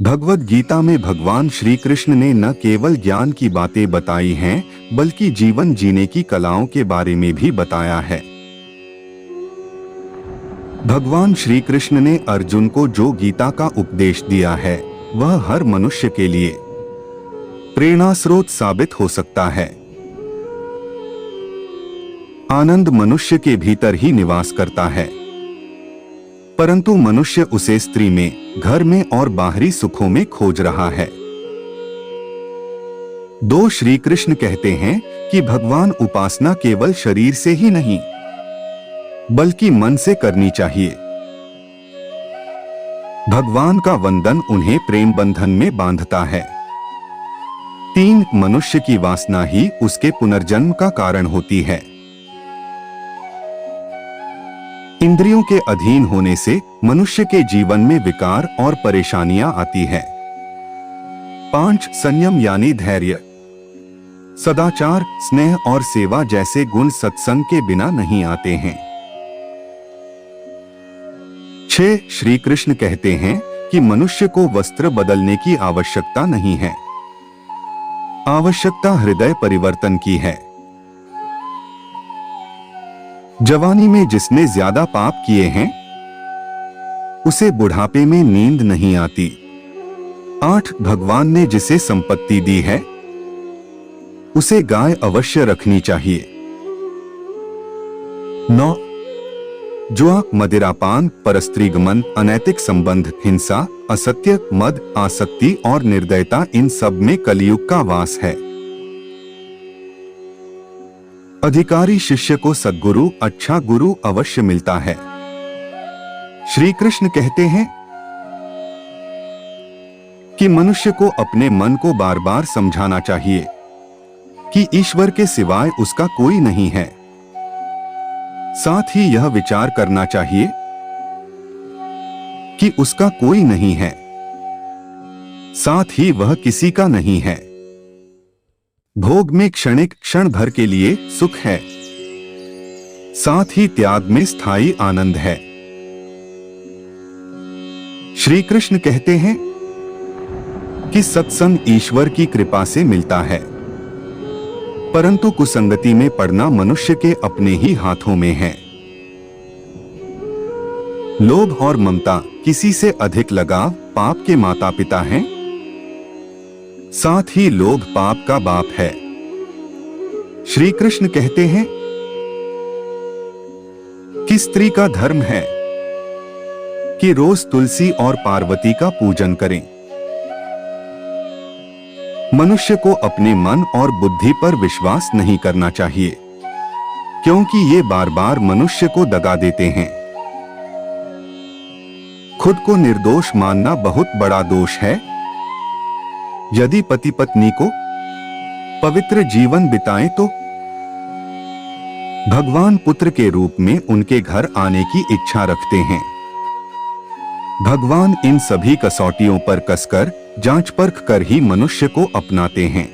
भगवद गीता में भगवान श्री कृष्ण ने न केवल ज्ञान की बातें बताई हैं, बल्कि जीवन जीने की कलाओं के बारे में भी बताया है। भगवान श्री कृष्ण ने अर्जुन को जो गीता का उपदेश दिया है, वह हर मनुष्य के लिए प्रेरणा स्रोत साबित हो सकता है। आनंद मनुष्य के भीतर ही निवास करता है, परंतु मनुष्य उसे स्त्री में, घर में और बाहरी सुखों में खोज रहा है। दो श्री कृष्ण कहते हैं कि भगवान उपासना केवल शरीर से ही नहीं, बल्कि मन से करनी चाहिए। भगवान का वंदन उन्हें प्रेम बंधन में बांधता है। 3 मनुष्य की वासना ही उसके पुनर्जन्म का कारण होती है। इंद्रियों के अधीन होने से मनुष्य के जीवन में विकार और परेशानियां आती है। 5 संयम यानी धैर्य, सदाचार, स्नेह और सेवा जैसे गुण सत्संग के बिना नहीं आते हैं। 6 श्री कृष्ण कहते हैं कि मनुष्य को वस्त्र बदलने की आवश्यकता नहीं है, आवश्यकता हृदय परिवर्तन की है। जवानी में जिसने ज्यादा पाप किए हैं, उसे बुढ़ापे में नींद नहीं आती। 8 भगवान ने जिसे संपत्ति दी है, उसे गाय अवश्य रखनी चाहिए। 9 जुआ, मदिरापान, परस्त्रीगमन, अनैतिक संबंध, हिंसा, असत्य, मद, आसक्ति और निर्दयता, इन सब में कलयुग का वास है। अधिकारी शिष्य को सद्गुरु, अच्छा गुरु अवश्य मिलता है। श्री कृष्ण कहते हैं कि मनुष्य को अपने मन को बार बार समझाना चाहिए कि ईश्वर के सिवाय उसका कोई नहीं है। साथ ही यह विचार करना चाहिए कि उसका कोई नहीं है, साथ ही वह किसी का नहीं है। भोग में क्षणिक, क्षण भर के लिए सुख है, साथ ही त्याग में स्थायी आनंद है। श्री कृष्ण कहते हैं कि सत्संग ईश्वर की कृपा से मिलता है, परंतु कुसंगति में पड़ना मनुष्य के अपने ही हाथों में है। लोभ और ममता, किसी से अधिक लगाव पाप के माता पिता हैं, साथ ही लोभ पाप का बाप है। श्री कृष्ण कहते हैं कि स्त्री का धर्म है कि रोज तुलसी और पार्वती का पूजन करें। मनुष्य को अपने मन और बुद्धि पर विश्वास नहीं करना चाहिए, क्योंकि ये बार बार मनुष्य को दगा देते हैं। खुद को निर्दोष मानना बहुत बड़ा दोष है। यदि पति पत्नी को पवित्र जीवन बिताएं तो भगवान पुत्र के रूप में उनके घर आने की इच्छा रखते हैं। भगवान इन सभी कसौटियों पर कसकर, जांच परख कर ही मनुष्य को अपनाते हैं।